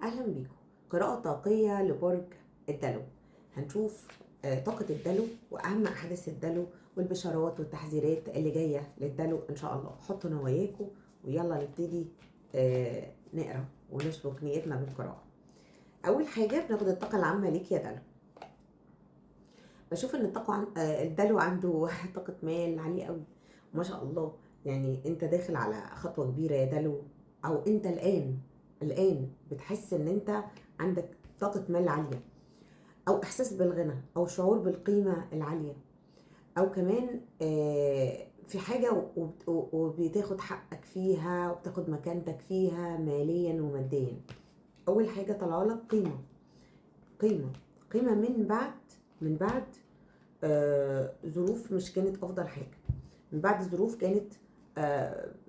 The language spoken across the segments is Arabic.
أهلا بيكم. قراءة طاقية لبرج الدلو. هنشوف طاقة الدلو وأهم أحداث الدلو والبشارات والتحذيرات اللي جاية للدلو إن شاء الله. حطوا نواياكم ويلا نبتدي نقرأ ونسلك نيتنا بالقراءة. أول حاجة بناخد الطاقة العامة ليك يا دلو. بشوف إن الدلو عنده طاقة مال عالية قوي ما شاء الله. يعني أنت داخل على خطوة كبيرة يا دلو، أو أنت الآن بتحس إن أنت عندك طاقة مال عالية، أو إحساس بالغنى، أو شعور بالقيمة العالية، أو كمان في حاجة وبتاخد حقك فيها وبتاخد مكانتك فيها ماليا وماديا. أول حاجة طلع لك قيمة من بعد ظروف مش كانت أفضل حاجة، من بعد ظروف كانت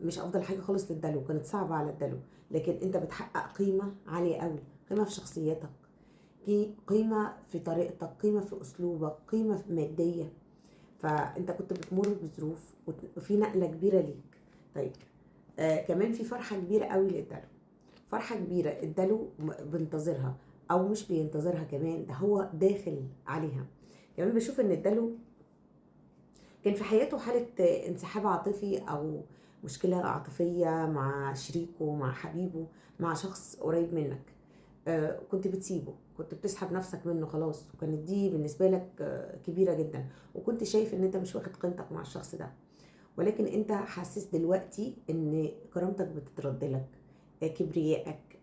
مش افضل حاجه خالص للدلو، كانت صعبه على الدلو، لكن انت بتحقق قيمه عاليه قوي، قيمه في شخصيتك، قيمه في طريقتك، قيمه في اسلوبك، قيمه ماديه. فانت كنت بتمر بظروف وفي نقله كبيره ليك. طيب كمان في فرحه كبيره قوي للدلو، فرحه كبيره الدلو بينتظرها، او مش بينتظرها كمان، ده هو داخل عليها. كمان بشوف ان الدلو كان في حياته حالة انسحاب عاطفي أو مشكلة عاطفية مع شريكه، مع حبيبه، مع شخص قريب منك. كنت بتسيبه، كنت بتسحب نفسك منه خلاص، وكانت دي بالنسبة لك كبيرة جدا، وكنت شايف ان انت مش واخد قيمتك مع الشخص ده. ولكن انت حاسس دلوقتي ان كرامتك بتترد لك، كبريائك،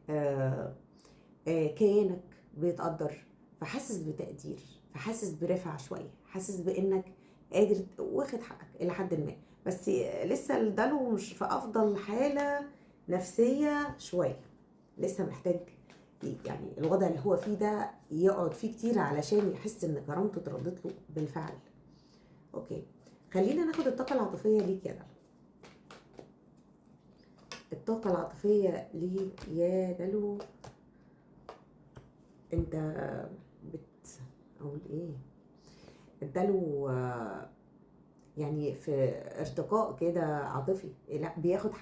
كيانك بيتقدر، فحاسس بتقدير، فحاسس برفعة شوية، حاسس بانك قادر واخد حقك الى حد ما. بس لسه الدلو مش في افضل حالة نفسية شوية، لسه محتاج يعني الوضع اللي هو فيه ده يقعد فيه كتير علشان يحس ان كرامته اتردت له بالفعل. اوكي، خلينا ناخد الطاقة العاطفية ليك يا دلو. الطاقة العاطفية ليك يا دلو، انت اقول ايه، الدلو يعني في ارتقاء كده عاطفي، لا بياخد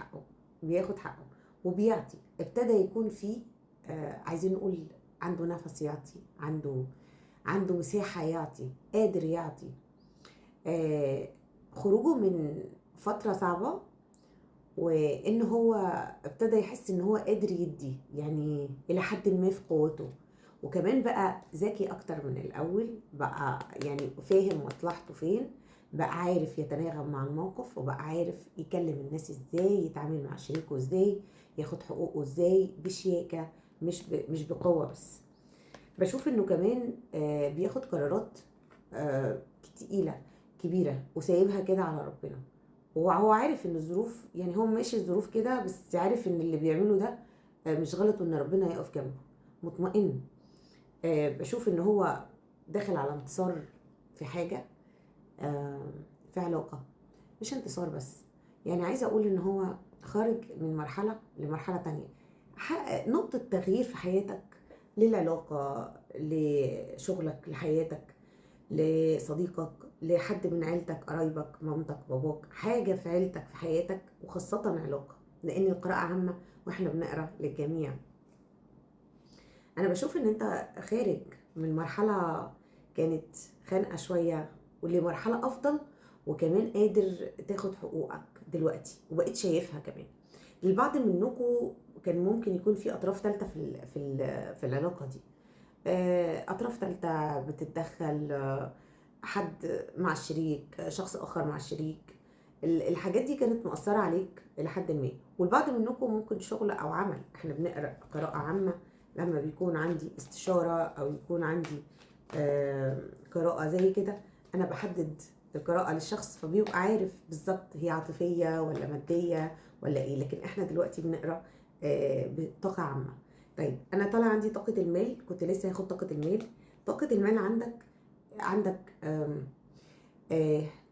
حقه وبيعطي، ابتدى يكون فيه عايزين نقول عنده نفس يعطي، عنده مساحة يعطي، قادر يعطي. خروجه من فترة صعبة، وان هو ابتدى يحس ان هو قادر يدي يعني الى حد ما في قوته، وكمان بقى ذكي اكتر من الاول، بقى يعني فاهم مصلحته فين، بقى عارف يتناغم مع الموقف، وبقى عارف يكلم الناس ازاي، يتعامل مع شريكه ازاي، ياخد حقوقه ازاي بشياكة، مش بقوة بس. بشوف انه كمان بياخد قرارات تقيلة كبيرة وسايبها كده على ربنا، وهو عارف ان الظروف، يعني هو ماشي الظروف كده، بس عارف ان اللي بيعمله ده مش غلط، وان ربنا يقف جنبه مطمئن. بشوف ان هو داخل على انتصار في حاجة، في علاقة، مش انتصار بس، يعني عايزة اقول ان هو خارج من مرحلة لمرحلة تانية، حقق نقطة تغيير في حياتك، للعلاقة، لشغلك، لحياتك، لصديقك، لحد من عيلتك، قرايبك، مامتك، باباك، حاجة في عيلتك في حياتك، وخاصة علاقة، لأن القراءة عامة وإحنا بنقرأ للجميع. أنا بشوف إن أنت خارج من مرحلة كانت خانقة شوية، ولمرحلة أفضل، وكمان قادر تاخد حقوقك دلوقتي، وبقيت شايفها كمان. للبعض منكم كان ممكن يكون في أطراف ثالثة في العلاقة دي، أطراف ثالثة بتتدخل، حد مع الشريك، شخص آخر مع الشريك. الحاجات دي كانت مؤثرة عليك إلى حد ما، والبعض منكم ممكن شغل أو عمل. إحنا بنقرأ قراءة عامة لما بيكون عندي استشارة، أو يكون عندي قراءة زي كده، أنا بحدد القراءة للشخص، فبيبقى عارف بالظبط هي عاطفية ولا مادية ولا إيه. لكن إحنا دلوقتي بنقرأ بطاقة عامة. طيب أنا طالع عندي طاقة المال، كنت لسه هاخد طاقة المال. طاقة المال عندك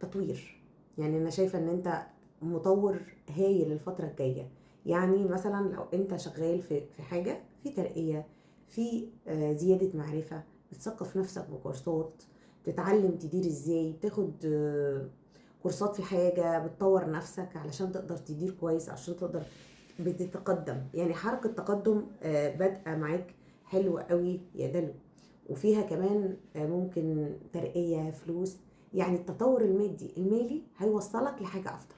تطوير، يعني انا شايفه ان انت مطور هايل الفتره الجايه. يعني مثلا لو انت شغال في حاجه، في ترقيه، في زياده معرفه، بتثقف نفسك بكورسات، تتعلم تدير ازاي، بتاخد كورسات في حاجه، بتطور نفسك علشان تقدر تدير كويس، عشان تقدر بتتقدم، يعني حركة تقدم بادئة معاك حلوة قوي يا دلو، وفيها كمان ممكن ترقية، فلوس، يعني التطور المالي هيوصلك لحاجة أفضل.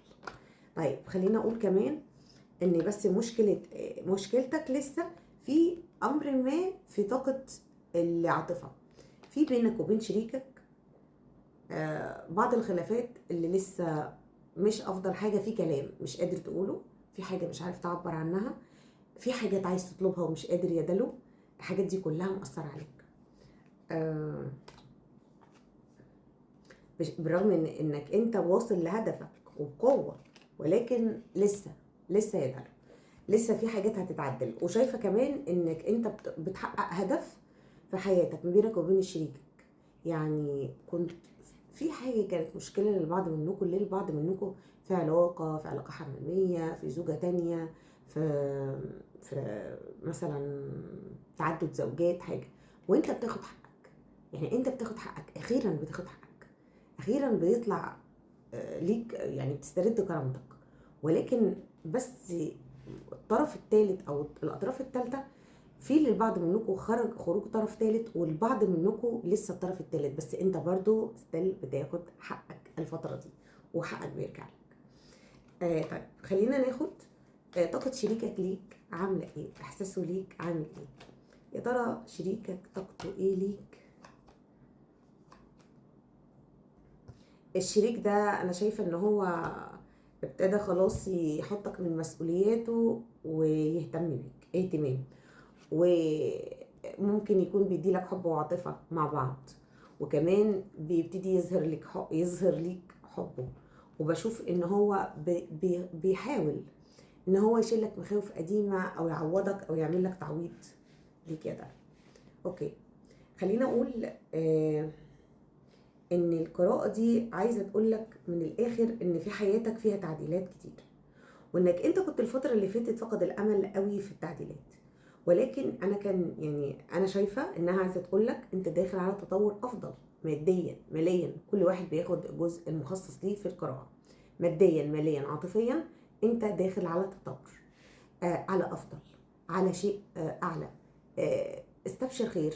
طيب خلينا أقول كمان إن بس مشكلتك لسه في أمر ما في طاقة العاطفة، في بينك وبين شريكك بعض الخلافات اللي لسه مش افضل حاجه، في كلام مش قادر تقوله، في حاجه مش عارف تعبر عنها، في حاجات عايز تطلبها ومش قادر يدلو. الحاجات دي كلها مأثرة عليك. آه، بالرغم انك انت واصل لهدفك وبقوه، ولكن لسه يدلو، لسه في حاجات هتتعدل. وشايفه كمان انك انت بتحقق هدف في حياتك ما بينك وبين شريكك. يعني كنت في حاجه كانت مشكله للبعض منكم في علاقه حميميه، في زوجه تانية، في مثلا تعدد زوجات، حاجه، وانت بتاخد حقك. يعني انت بتاخد حقك، اخيرا بتاخد حقك، اخيرا بيطلع ليك، يعني بتسترد كرامتك. ولكن بس الطرف الثالث او الاطراف الثالثه، في للبعض منكم خروج طرف ثالث، والبعض منكم لسه الطرف الثالث، بس انت برضو ستيل بتاخد حقك الفتره دي، وحقك بيرجع لك. طيب خلينا ناخد طاقه شريكك ليك عامله ايه، احساسه ليك عامل ايه. يا ترى شريكك طاقته ايه ليك؟ الشريك ده انا شايفه ان هو ابتدى خلاص يحطك من مسؤولياته ويهتم بيك اهتمام، وممكن يكون بيديلك حب وعاطفة مع بعض، وكمان بيبتدي يظهر ليك حبه. وبشوف ان هو بيحاول ان هو يشيلك مخاوف قديمة، او يعوضك، او يعمل لك تعويض ليك يا ده. اوكي، خلينا اقول ان القراءة دي عايزة تقولك من الاخر ان في حياتك فيها تعديلات كتير، وانك انت كنت الفترة اللي فاتت فقد الامل قوي في التعديلات. ولكن انا كان يعني انا شايفة انها عايزة تقولك انت داخل على تطور افضل، ماديا ماليا، كل واحد بياخد الجزء المخصص ليه في القراءة. ماديا ماليا عاطفيا، انت داخل على تطور، على افضل، على شيء اعلى. استبشر خير،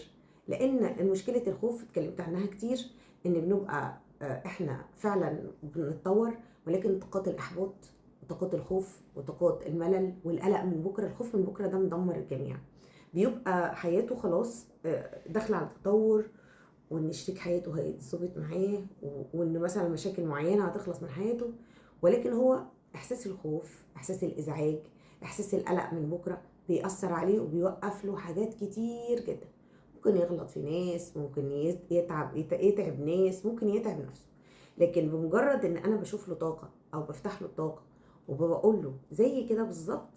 لان المشكلة الخوف اتكلمت عنها كتير، ان بنبقى احنا فعلا بنتطور، ولكن طاقات الاحباط وطاقات الخوف وطاقات الملل والقلق من بكره، الخوف من بكره ده مدمر الجميع. بيبقى حياته خلاص داخله على تطور، وان شريك حياته هيتظبط معاه، وان مثلا مشاكل معينه هتخلص من حياته، ولكن هو احساس الخوف، احساس الازعاج، احساس القلق من بكره بيأثر عليه وبيوقف له حاجات كتير جدا. ممكن يغلط في ناس، ممكن يتعب ناس، ممكن يتعب نفسه. لكن بمجرد ان انا بشوف له طاقه او بفتح له الطاقه وبقول له زي كده بالظبط،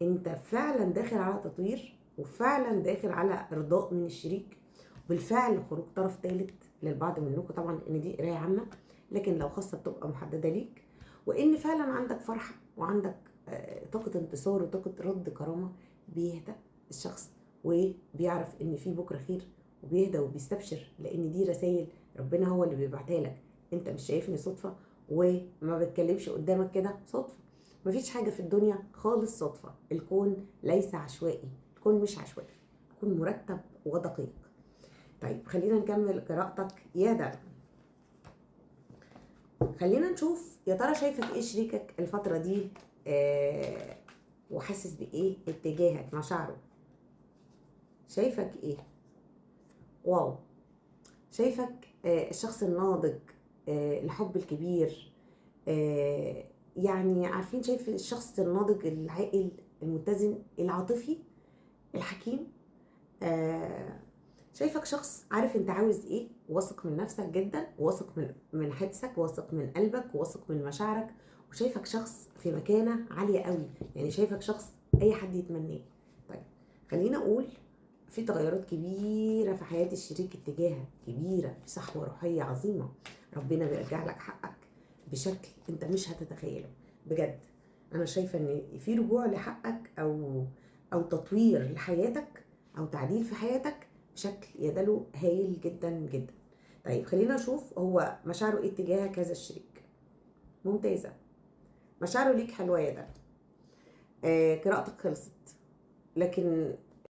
انت فعلا داخل على تطوير، وفعلا داخل على ارضاء من الشريك. بالفعل خروج طرف ثالث للبعض منكم طبعا، ان دي قرايه عامه، لكن لو خاصه بتبقى محدده ليك. وان فعلا عندك فرحه، وعندك طاقه انتصار وطاقه رد كرامه. بيهدى الشخص وبيعرف ان في بكره خير، وبيهدى وبيستبشر، لان دي رسائل ربنا هو اللي بيبعتها لك. انت مش شايفني صدفه، وما بتكلمش قدامك كده صدفه. مفيش حاجه في الدنيا خالص صدفه، الكون ليس عشوائي، الكون مش عشوائي، الكون مرتب ودقيق. طيب خلينا نكمل قراءتك يا ده. خلينا نشوف يا ترى شايفك ايه شريكك الفترة دي، وحاسس بايه اتجاهك، مشاعره شايفك ايه. واو، شايفك الشخص الناضج، الحب الكبير، يعني عارفين، شايف الشخص الناضج العاقل المتزن العاطفي الحكيم. شايفك شخص عارف انت عاوز ايه، واثق من نفسك جدا، واثق من حدسك، واثق من قلبك، واثق من مشاعرك. وشايفك شخص في مكانة عالية قوي، يعني شايفك شخص اي حد يتمناه. طيب خلينا اقول في تغيرات كبيرة في حياة الشريك اتجاهك، كبيرة، في صحوة روحية عظيمة. ربنا بيرجع لك حقك بشكل انت مش هتتخيله بجد. انا شايفة ان في رجوع لحقك، او تطوير لحياتك، او تعديل في حياتك بشكل يدلو هايل جدا جدا. طيب خلينا نشوف هو مشاعره ايه اتجاهك هذا الشريك. ممتازة، مشاعره ليك حلوة يا ده. قراءتك خلصت. لكن